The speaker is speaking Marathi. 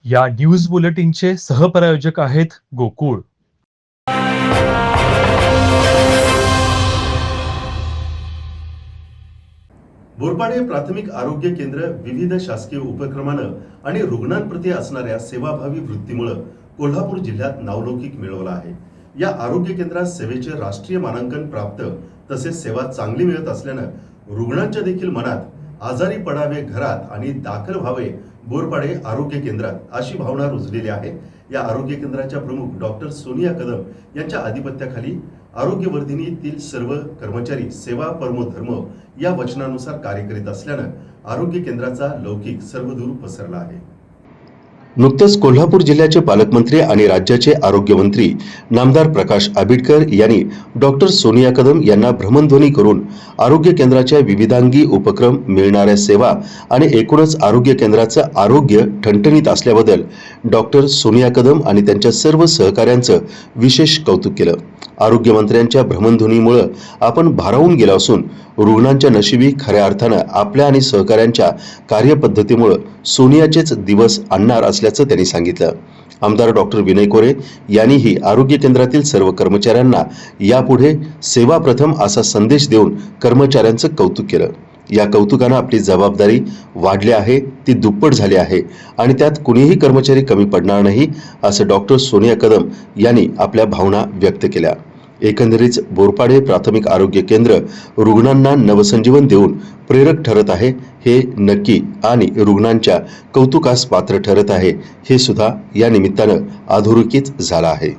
या न्यूज बुलेटिनचे सहप्रायोजक आहेत गोकुळ. बोरपाडे प्राथमिक आरोग्य केंद्र विविध शासकीय उपक्रमानं आणि रुग्णांप्रती असणाऱ्या सेवाभावी वृत्तीमुळे कोल्हापूर जिल्ह्यात नावलौकिक मिळवला आहे. या आरोग्य केंद्रात सेवेचे राष्ट्रीय मानांकन प्राप्त तसेच सेवा चांगली मिळत असल्यानं रुग्णांच्या देखील मनात आजारी पडावे घरात आणि दाखल व्हावे बोरपाडे आरोग्य केंद्रात अशी भावना रुजलेली आहे. या आरोग्य केंद्राच्या प्रमुख डॉक्टर सोनिया कदम यांच्या आधिपत्याखाली आरोग्यवर्धिनीतील सर्व कर्मचारी सेवा परमो धर्म या वचनानुसार कार्य करीत असल्यानं आरोग्य केंद्राचा लौकिक सर्वदूर पसरला आहे. नुकतेच कोल्हापूर जिल्ह्याचे पालकमंत्री आणि राज्याचे आरोग्यमंत्री नामदार प्रकाश आंबेडकर यांनी डॉक्टर सोनिया कदम यांना भ्रमणध्वनी करून आरोग्य केंद्राच्या विविधांगी उपक्रम, मिळणाऱ्या सेवा आणि एकूणच आरोग्य केंद्राचं आरोग्य ठणठणीत असल्याबद्दल डॉक्टर सोनिया कदम आणि त्यांच्या सर्व सहकाऱ्यांचं विशेष कौतुक केलं. आरोग्यमंत्र्यांच्या भ्रमणध्वनीमुळे आपण भारावून गेलो असून रुग्णांच्या नशिबी खऱ्या अर्थानं आपल्या आणि सहकाऱ्यांच्या कार्यपद्धतीमुळे सोनियाचेच दिवस आणणार असल्याचं त्यांनी सांगितलं. आमदार डॉक्टर विनय कोरे यांनीही आरोग्य केंद्रातील सर्व कर्मचाऱ्यांना यापुढे सेवा प्रथम असा संदेश देऊन कर्मचाऱ्यांचं कौतुक केलं. या कौतुकानं आपली जबाबदारी वाढली आहे, ती दुप्पट झाली आहे आणि त्यात कुणीही कर्मचारी कमी पडणार नाही असं डॉक्टर सोनिया कदम यांनी आपल्या भावना व्यक्त केल्या. एकंदरीत बोरपाडे प्राथमिक आरोग्य केंद्र रुग्णांना नवसंजीवन देऊन प्रेरक ठरत आहे हे नक्की आणि रुग्णांच्या कौतुकास पात्र ठरत आहे हे सुद्धा या निमित्तानं अधोरेखित झालं आहे.